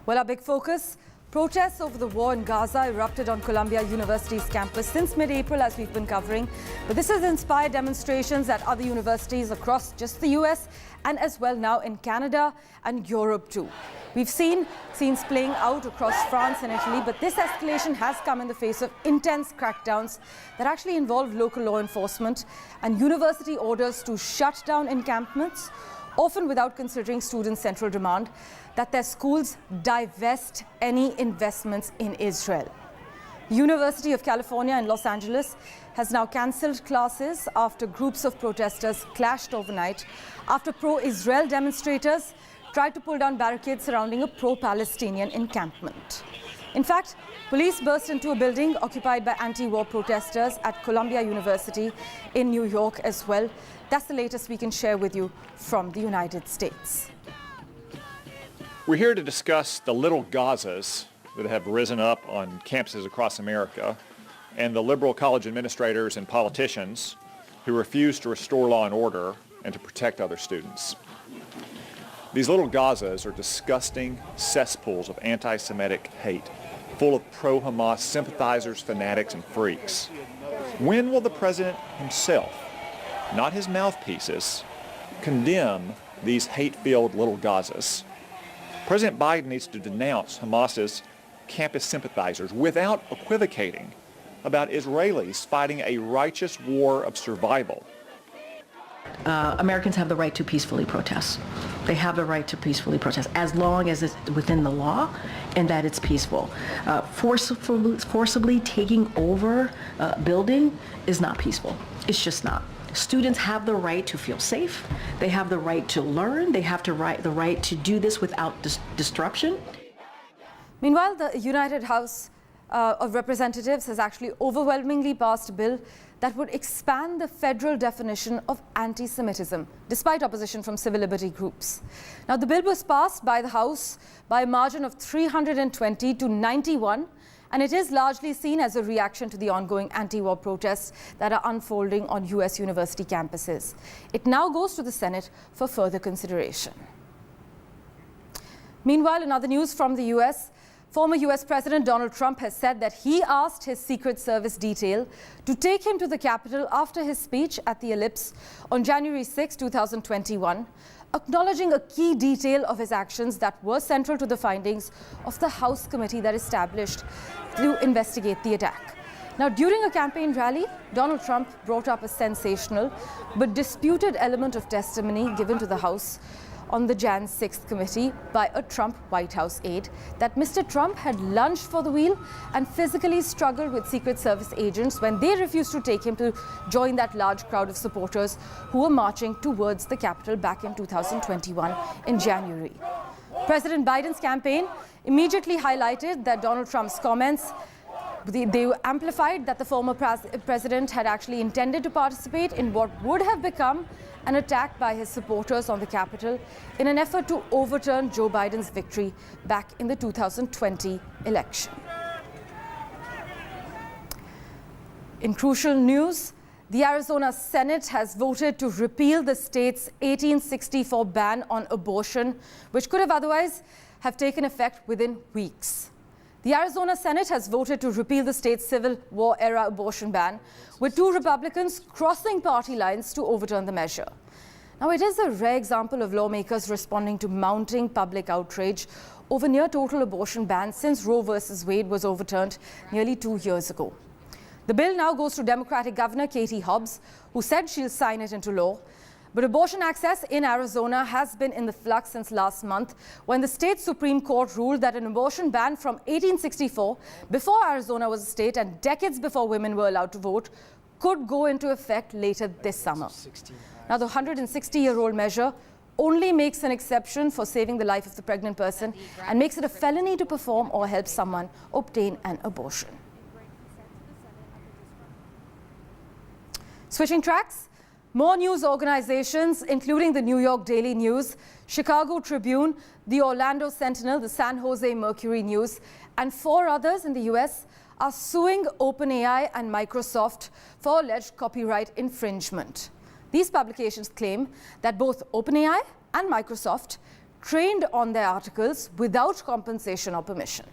Well, our big focus, protests over the war in Gaza erupted on Columbia University's campus since mid-April, as we've been covering. But this has inspired demonstrations at other universities across just the US and as well now in Canada and Europe too. We've seen scenes playing out across France and Italy, but this escalation has come in the face of intense crackdowns that actually involve local law enforcement and university orders to shut down encampments, often without considering students' central demand that their schools divest any investments in Israel. The University of California in Los Angeles has now cancelled classes after groups of protesters clashed overnight after pro-Israel demonstrators tried to pull down barricades surrounding a pro-Palestinian encampment. In fact, police burst into a building occupied by anti-war protesters at Columbia University in New York as well. That's the latest we can share with you from the United States. We're here to discuss the little Gazas that have risen up on campuses across America and the liberal college administrators and politicians who refuse to restore law and order and to protect other students. These little Gazas are disgusting cesspools of anti-Semitic hate, full of pro-Hamas sympathizers, fanatics, and freaks. When will the president himself, not his mouthpieces, condemn these hate-filled little Gazas? President Biden needs to denounce Hamas's campus sympathizers without equivocating about Israelis fighting a righteous war of survival. Americans have the right to peacefully protest. They have the right to peacefully protest as long as it's within the law and that it's peaceful. Forcibly taking over a building is not peaceful. It's just not. Students have the right to feel safe. They have the right to learn. They have the right to do this without disruption. Meanwhile, the United House of Representatives has actually overwhelmingly passed a bill that would expand the federal definition of anti-Semitism, despite opposition from civil liberty groups. Now, the bill was passed by the House by a margin of 320 to 91, and it is largely seen as a reaction to the ongoing anti-war protests that are unfolding on US university campuses. It now goes to the Senate for further consideration. Meanwhile, in other news from the US, former US President Donald Trump has said that he asked his Secret Service detail to take him to the Capitol after his speech at the Ellipse on January 6, 2021, acknowledging a key detail of his actions that were central to the findings of the House committee that established to investigate the attack. Now, during a campaign rally, Donald Trump brought up a sensational but disputed element of testimony given to the House on the Jan 6th committee by a Trump White House aide that Mr. Trump had lunged for the wheel and physically struggled with Secret Service agents when they refused to take him to join that large crowd of supporters who were marching towards the Capitol back in 2021 in January. President Biden's campaign immediately highlighted that Donald Trump's comments they amplified that the former president had actually intended to participate in what would have become an attack by his supporters on the Capitol in an effort to overturn Joe Biden's victory back in the 2020 election. In crucial news, the Arizona Senate has voted to repeal the state's 1864 ban on abortion, which could have otherwise have taken effect within weeks. The Arizona Senate has voted to repeal the state's Civil War-era abortion ban, with 2 Republicans crossing party lines to overturn the measure. Now, it is a rare example of lawmakers responding to mounting public outrage over near-total abortion bans since Roe v. Wade was overturned nearly 2 years ago. The bill now goes to Democratic Governor Katie Hobbs, who said she'll sign it into law. But abortion access in Arizona has been in the flux since last month when the state Supreme Court ruled that an abortion ban from 1864, before Arizona was a state and decades before women were allowed to vote, could go into effect later this summer. Now, the 160-year-old measure only makes an exception for saving the life of the pregnant person and makes it a felony to perform or help someone obtain an abortion. Switching tracks. More news organizations, including the New York Daily News, Chicago Tribune, the Orlando Sentinel, the San Jose Mercury News, and 4 others in the US are suing OpenAI and Microsoft for alleged copyright infringement. These publications claim that both OpenAI and Microsoft trained on their articles without compensation or permission.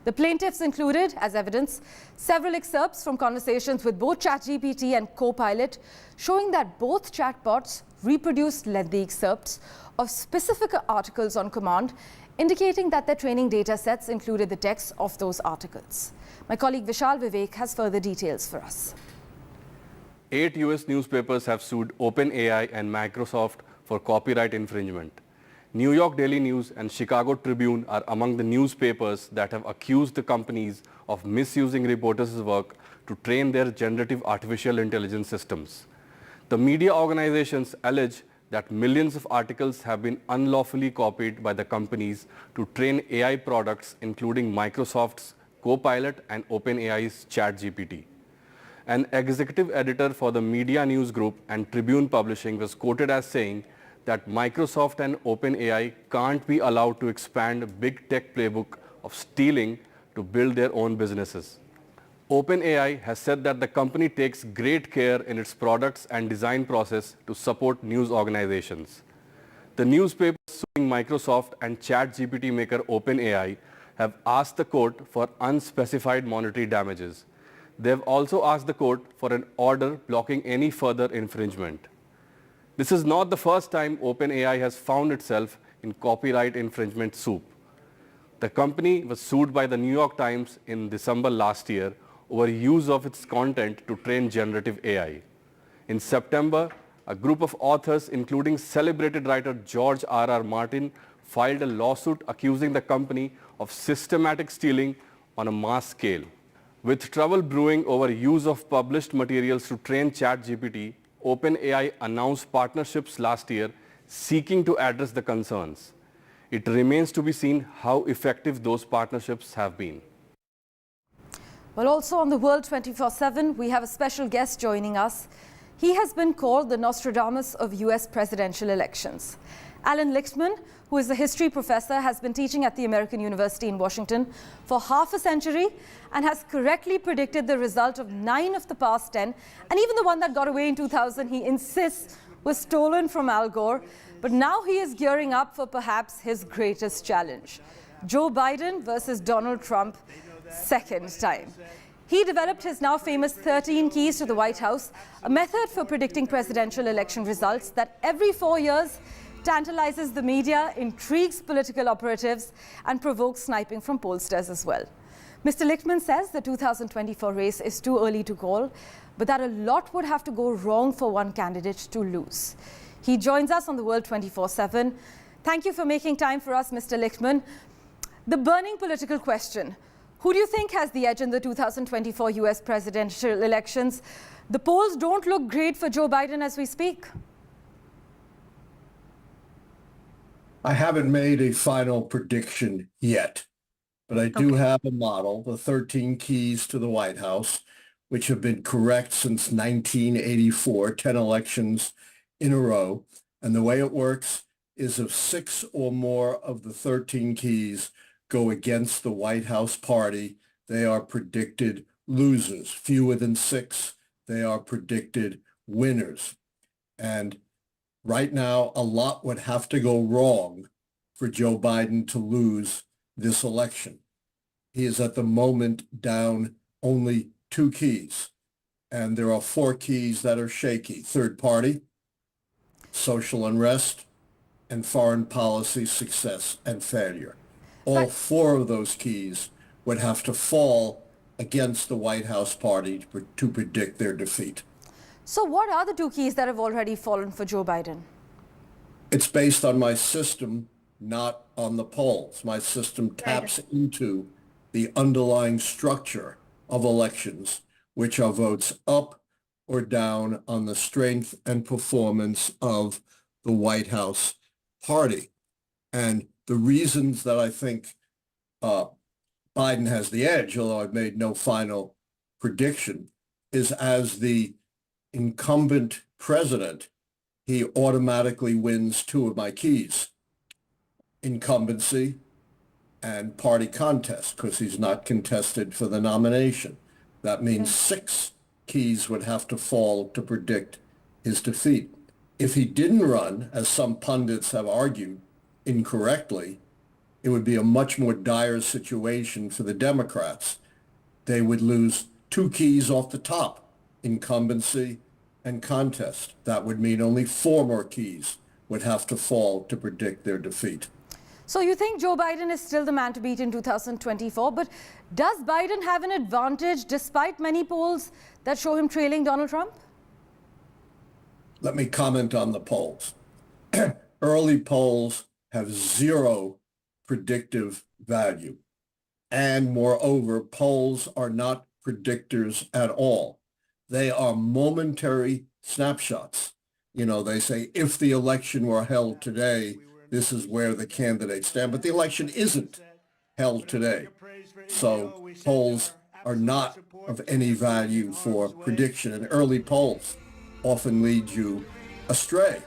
The plaintiffs included, as evidence, several excerpts from conversations with both ChatGPT and Copilot, showing that both chatbots reproduced lengthy excerpts of specific articles on command, indicating that their training data sets included the text of those articles. My colleague Vishal Vivek has further details for us. 8 US newspapers have sued OpenAI and Microsoft for copyright infringement. New York Daily News and Chicago Tribune are among the newspapers that have accused the companies of misusing reporters' work to train their generative artificial intelligence systems. The media organizations allege that millions of articles have been unlawfully copied by the companies to train AI products, including Microsoft's Copilot and OpenAI's ChatGPT. An executive editor for the Media News Group and Tribune Publishing was quoted as saying that Microsoft and OpenAI can't be allowed to expand big tech playbook of stealing to build their own businesses. OpenAI has said that the company takes great care in its products and design process to support news organizations. The newspapers suing Microsoft and ChatGPT maker OpenAI have asked the court for unspecified monetary damages. They have also asked the court for an order blocking any further infringement. This is not the first time OpenAI has found itself in copyright infringement soup. The company was sued by the New York Times in December last year over use of its content to train generative AI. In September, a group of authors, including celebrated writer George R.R. Martin, filed a lawsuit accusing the company of systematic stealing on a mass scale. With trouble brewing over use of published materials to train ChatGPT, OpenAI announced partnerships last year seeking to address the concerns. It remains to be seen how effective those partnerships have been. Well, also on the World 24/7, we have a special guest joining us. He has been called the Nostradamus of US presidential elections. Alan Lichtman, who is a history professor, has been teaching at the American University in Washington for half a century and has correctly predicted the result of 9 of the past 10, and even the one that got away in 2000, he insists, was stolen from Al Gore. But now he is gearing up for perhaps his greatest challenge: Joe Biden versus Donald Trump, second time. He developed his now famous 13 keys to the White House, a method for predicting presidential election results that every 4 years tantalizes the media, intrigues political operatives, and provokes sniping from pollsters as well. Mr. Lichtman says the 2024 race is too early to call, but that a lot would have to go wrong for one candidate to lose. He joins us on the World 24/7. Thank you for making time for us, Mr. Lichtman. The burning political question: who do you think has the edge in the 2024 US presidential elections? The polls don't look great for Joe Biden as we speak. I haven't made a final prediction yet, but I do have a model, the 13 keys to the White House, which have been correct since 1984, 10 elections in a row. And the way it works is if 6 or more of the 13 keys go against the White House party, they are predicted losers. Fewer than 6, they are predicted winners. And right now, a lot would have to go wrong for Joe Biden to lose this election. He is at the moment down only 2 keys, and there are 4 keys that are shaky: third party, social unrest, and foreign policy success and failure. All 4 of those keys would have to fall against the White House party to predict their defeat. So what are the 2 keys that have already fallen for Joe Biden? It's based on my system, not on the polls. My system taps into the underlying structure of elections, which are votes up or down on the strength and performance of the White House party. And the reasons that I think Biden has the edge, although I've made no final prediction, is as the incumbent president, he automatically wins 2 of my keys: incumbency and party contest, because he's not contested for the nomination. That means 6 keys would have to fall to predict his defeat. If he didn't run, as some pundits have argued, incorrectly, it would be a much more dire situation for the Democrats. They would lose two keys off the top, incumbency and contest. That would mean only four more keys would have to fall to predict their defeat. So you think Joe Biden is still the man to beat in 2024, but does Biden have an advantage despite many polls that show him trailing Donald Trump? Let me comment on the polls. Early polls have zero predictive value. And moreover, polls are not predictors at all. They are momentary snapshots. You know, they say if the election were held today, this is where the candidates stand. But the election isn't held today. So polls are not of any value for prediction. And early polls often lead you astray,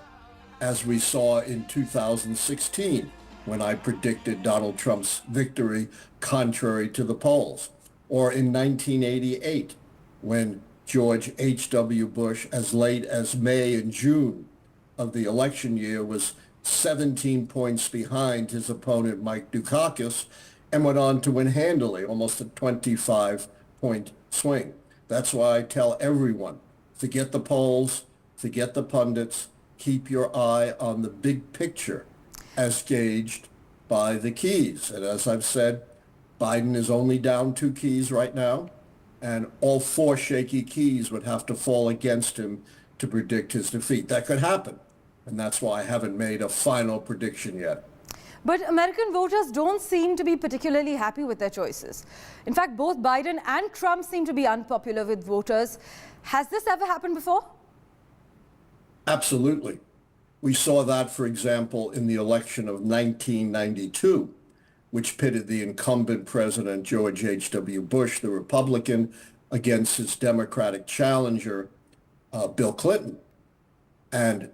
as we saw in 2016 when I predicted Donald Trump's victory contrary to the polls, or in 1988 when George H.W. Bush, as late as May and June of the election year, was 17 points behind his opponent Mike Dukakis and went on to win handily, almost a 25-point swing. That's why I tell everyone, forget the polls, forget the pundits, keep your eye on the big picture as gauged by the keys. And as I've said, Biden is only down two keys right now, and all four shaky keys would have to fall against him to predict his defeat. That could happen, and that's why I haven't made a final prediction yet. But American voters don't seem to be particularly happy with their choices. In fact, both Biden and Trump seem to be unpopular with voters. Has this ever happened before? Absolutely. We saw that, for example, in the election of 1992, which pitted the incumbent president, George H.W. Bush, the Republican, against his Democratic challenger, Bill Clinton. And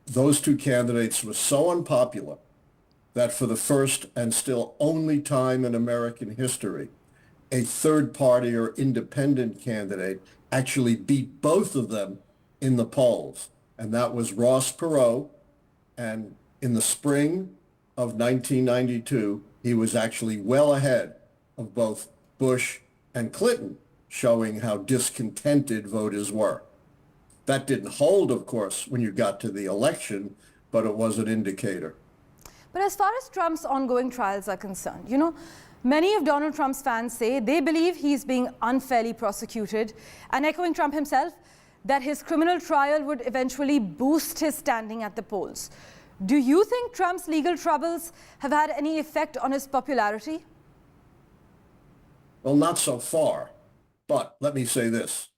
those two candidates were so unpopular that for the first and still only time in American history, a third party or independent candidate actually beat both of them in the polls. And that was Ross Perot. And in the spring of 1992, he was actually well ahead of both Bush and Clinton, showing how discontented voters were. That didn't hold, of course, when you got to the election, but it was an indicator. But as far as Trump's ongoing trials are concerned, many of Donald Trump's fans say they believe he's being unfairly prosecuted, and echoing Trump himself, that his criminal trial would eventually boost his standing at the polls. Do you think Trump's legal troubles have had any effect on his popularity? Well, not so far. But let me say this.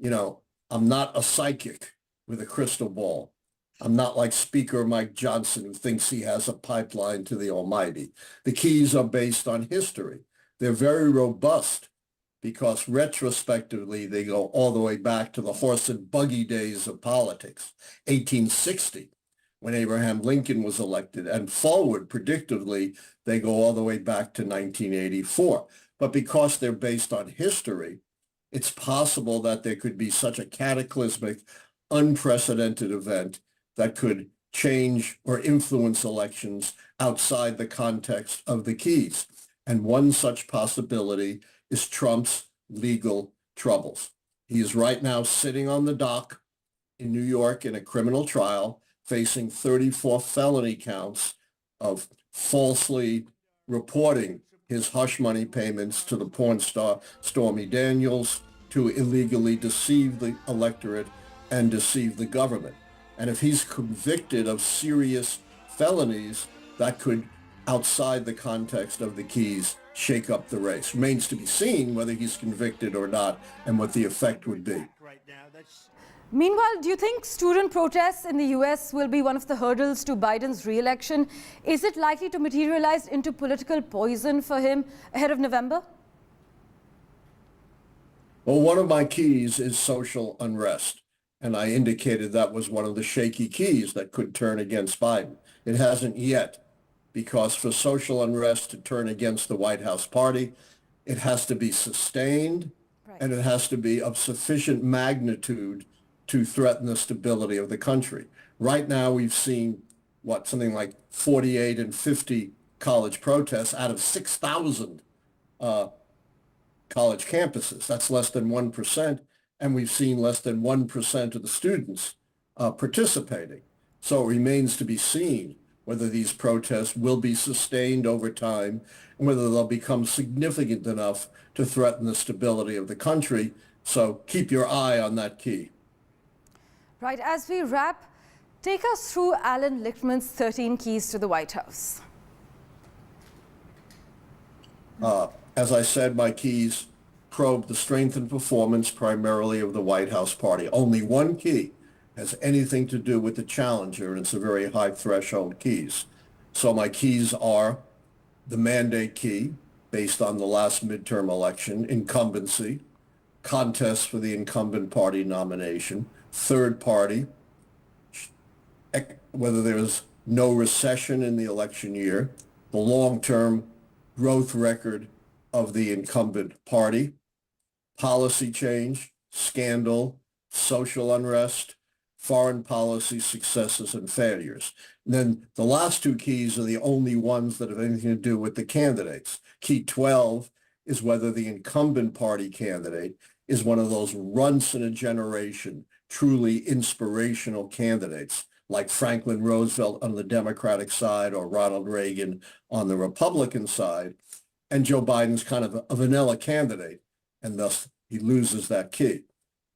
I'm not a psychic with a crystal ball. I'm not like Speaker Mike Johnson, who thinks he has a pipeline to the Almighty. The keys are based on history. They're very robust because retrospectively they go all the way back to the horse and buggy days of politics, 1860, when Abraham Lincoln was elected, and forward, predictably, they go all the way back to 1984. But because they're based on history, it's possible that there could be such a cataclysmic, unprecedented event that could change or influence elections outside the context of the keys. And one such possibility is Trump's legal troubles. He is right now sitting on the dock in New York in a criminal trial, facing 34 felony counts of falsely reporting his hush money payments to the porn star Stormy Daniels, to illegally deceive the electorate and deceive the government. And if he's convicted of serious felonies, that could, outside the context of the keys, shake up the race. Remains to be seen whether he's convicted or not and what the effect would be. Meanwhile, do you think student protests in the US will be one of the hurdles to Biden's re-election? Is it likely to materialize into political poison for him ahead of November? Well, one of my keys is social unrest, and I indicated that was one of the shaky keys that could turn against Biden. It hasn't yet, because for social unrest to turn against the White House party, it has to be sustained, and it has to be of sufficient magnitude to threaten the stability of the country. Right now, we've seen something like 48 and 50 college protests out of 6,000 college campuses. That's less than 1%, and we've seen less than 1% of the students participating. So it remains to be seen whether these protests will be sustained over time and whether they'll become significant enough to threaten the stability of the country. So keep your eye on that key. Right, as we wrap, take us through Alan Lichtman's 13 keys to the White House. As I said, my keys probe the strength and performance primarily of the White House party. Only one key has anything to do with the challenger, and it's a very high threshold keys. So my keys are the mandate key, based on the last midterm election, incumbency, contest for the incumbent party nomination, third party, whether there's no recession in the election year, the long-term growth record of the incumbent party, policy change, scandal, social unrest, foreign policy successes and failures. And then the last two keys are the only ones that have anything to do with the candidates. Key 12 is whether the incumbent party candidate is one of those once-in-a-generation, truly inspirational candidates, like Franklin Roosevelt on the Democratic side or Ronald Reagan on the Republican side. And Joe Biden's kind of a vanilla candidate, and thus he loses that key.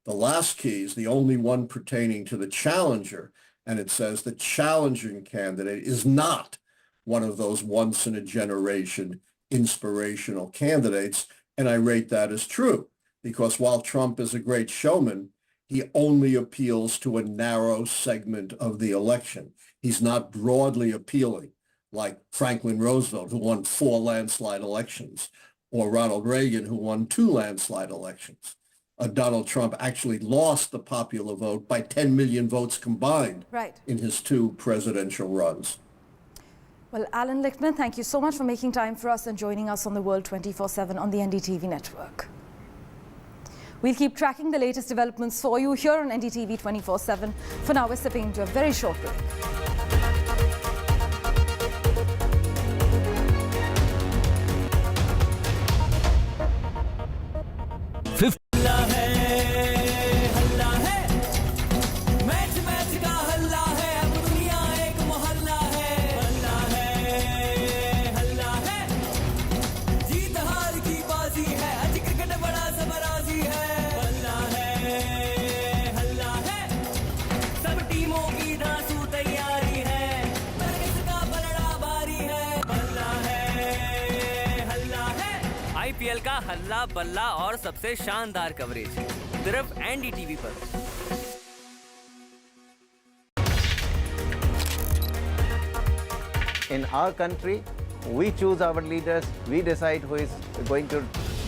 The last key is the only one pertaining to the challenger, and it says the challenging candidate is not one of those once-in-a-generation inspirational candidates, and I rate that as true, because while Trump is a great showman, he only appeals to a narrow segment of the election. He's not broadly appealing, like Franklin Roosevelt, who won 4 landslide elections, or Ronald Reagan, who won 2 landslide elections. Donald Trump actually lost the popular vote by 10 million votes combined in his 2 presidential runs. Well, Alan Lichtman, thank you so much for making time for us and joining us on The World 24/7 on the NDTV network. We'll keep tracking the latest developments for you here on NDTV 24/7. For now, we're stepping into a very short break. IPL का हल्ला बल्ला और सबसे शानदार coverage सिर्फ NDTV पर। In our country, we choose our leaders, we decide who is going to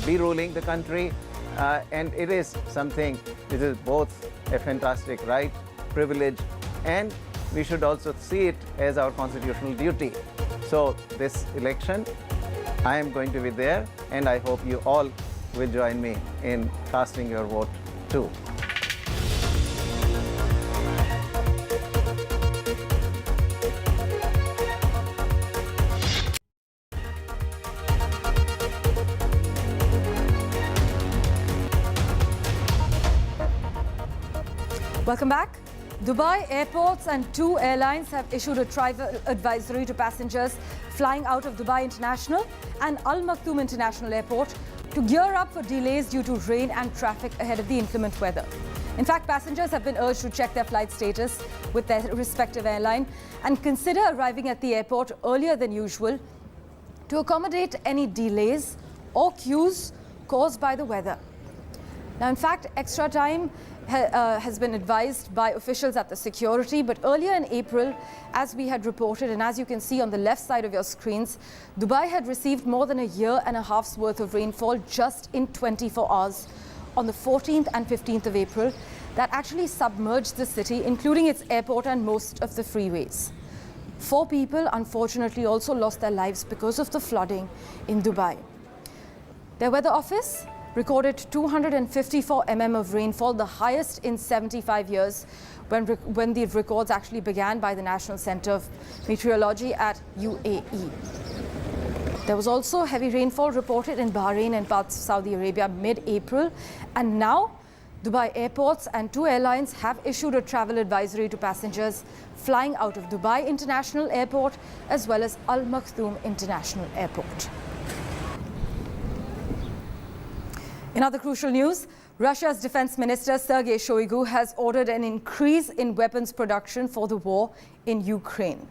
be ruling the country, and it is something which is both a fantastic right, privilege, and we should also see it as our constitutional duty. So this election, I am going to be there, and I hope you all will join me in casting your vote too. Welcome back. Dubai airports and 2 airlines have issued a travel advisory to passengers flying out of Dubai International and Al Maktoum International Airport to gear up for delays due to rain and traffic ahead of the inclement weather. In fact, passengers have been urged to check their flight status with their respective airline and consider arriving at the airport earlier than usual to accommodate any delays or queues caused by the weather. Now, in fact, extra time has been advised by officials at the security, but earlier in April, as we had reported, and as you can see on the left side of your screens, Dubai had received more than a year and a half's worth of rainfall just in 24 hours on the 14th and 15th of April that actually submerged the city, including its airport and most of the freeways. 4 people, unfortunately, also lost their lives because of the flooding in Dubai. Their weather office recorded 254 mm of rainfall, the highest in 75 years, when the records actually began by the National Center of Meteorology at UAE. There was also heavy rainfall reported in Bahrain and parts of Saudi Arabia mid-April, and now Dubai airports and 2 airlines have issued a travel advisory to passengers flying out of Dubai International Airport as well as Al Maktoum International Airport. In other crucial news, Russia's defense minister Sergei Shoigu has ordered an increase in weapons production for the war in Ukraine.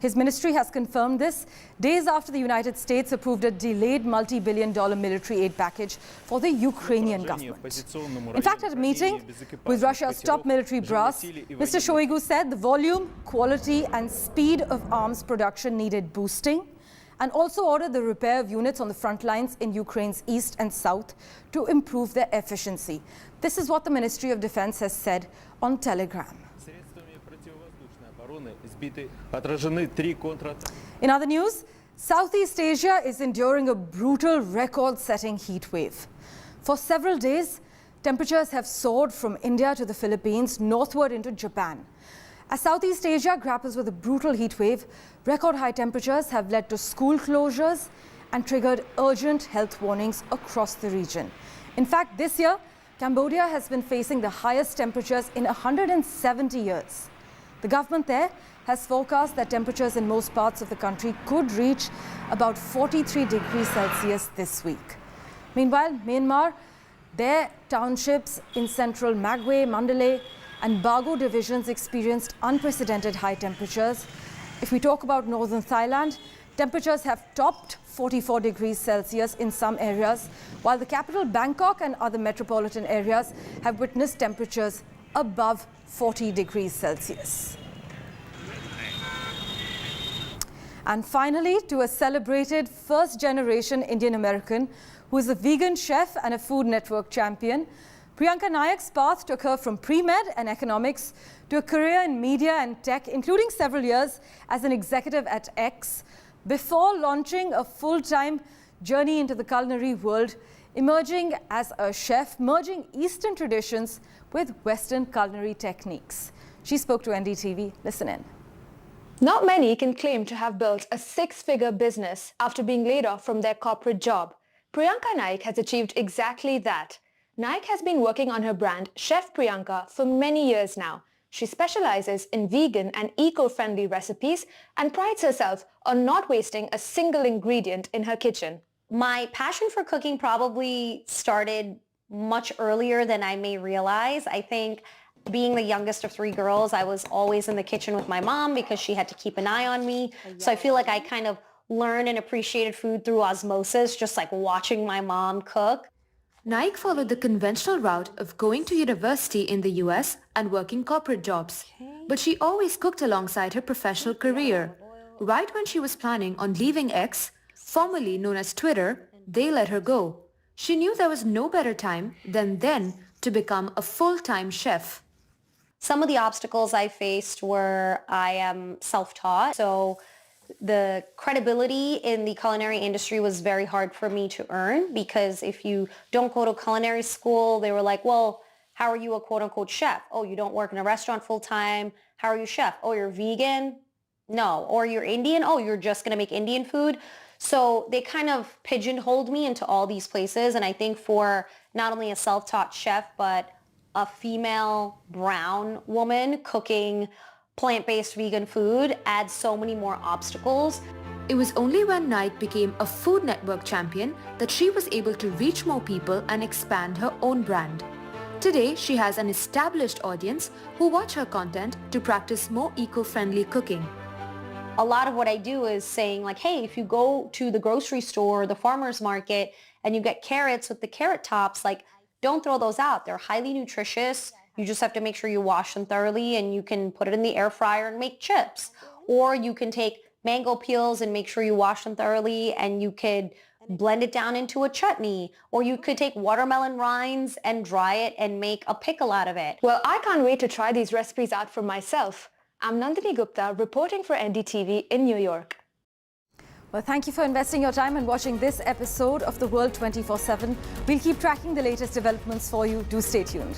His ministry has confirmed this days after the United States approved a delayed multi-billion-dollar military aid package for the Ukrainian government. In fact, at a meeting with Russia's top military brass, Mr. Shoigu said the volume, quality and speed of arms production needed boosting, and also ordered the repair of units on the front lines in Ukraine's east and south to improve their efficiency. This is what the Ministry of Defense has said on Telegram. In other news, Southeast Asia is enduring a brutal record-setting heat wave. For several days, temperatures have soared from India to the Philippines, northward into Japan. As Southeast Asia grapples with a brutal heat wave, record high temperatures have led to school closures and triggered urgent health warnings across the region. In fact, this year, Cambodia has been facing the highest temperatures in 170 years. The government there has forecast that temperatures in most parts of the country could reach about 43 degrees Celsius this week. Meanwhile, Myanmar, their townships in central Magwe, Mandalay, and Bago divisions experienced unprecedented high temperatures. If we talk about northern Thailand, temperatures have topped 44 degrees Celsius in some areas, while the capital Bangkok and other metropolitan areas have witnessed temperatures above 40 degrees Celsius. And finally, to a celebrated first-generation Indian American who is a vegan chef and a Food Network champion, Priyanka Nayak's path took her from pre-med and economics to a career in media and tech, including several years as an executive at X, before launching a full-time journey into the culinary world, emerging as a chef, merging Eastern traditions with Western culinary techniques. She spoke to NDTV. Listen in. Not many can claim to have built a 6-figure business after being laid off from their corporate job. Priyanka Nayak has achieved exactly that. Nayak has been working on her brand Chef Priyanka for many years now. She specializes in vegan and eco-friendly recipes and prides herself on not wasting a single ingredient in her kitchen. My passion for cooking probably started much earlier than I may realize. I think being the youngest of 3 girls, I was always in the kitchen with my mom because she had to keep an eye on me. So I feel like I kind of learned and appreciated food through osmosis, just like watching my mom cook. Nayak followed the conventional route of going to university in the US and working corporate jobs. But she always cooked alongside her professional career. Right when she was planning on leaving X, formerly known as Twitter, they let her go. She knew there was no better time than then to become a full-time chef. Some of the obstacles I faced were I am self-taught, so the credibility in the culinary industry was very hard for me to earn, because if you don't go to culinary school, they were like, well, how are you a quote-unquote chef? Oh, you don't work in a restaurant full-time. How are you chef? Oh, you're vegan? No. Or you're Indian? Oh, you're just going to make Indian food? So they kind of pigeonholed me into all these places, and I think for not only a self-taught chef, but a female brown woman cooking plant-based vegan food adds so many more obstacles. It was only when Nayak became a Food Network champion that she was able to reach more people and expand her own brand. Today, she has an established audience who watch her content to practice more eco-friendly cooking. A lot of what I do is saying like, hey, if you go to the grocery store or the farmer's market and you get carrots with the carrot tops, like, don't throw those out. They're highly nutritious. You just have to make sure you wash them thoroughly, and you can put it in the air fryer and make chips. Or you can take mango peels and make sure you wash them thoroughly, and you could blend it down into a chutney. Or you could take watermelon rinds and dry it and make a pickle out of it. Well, I can't wait to try these recipes out for myself. I'm Nandini Gupta reporting for NDTV in New York. Well, thank you for investing your time and watching this episode of The World 24/7. We'll keep tracking the latest developments for you. Do stay tuned.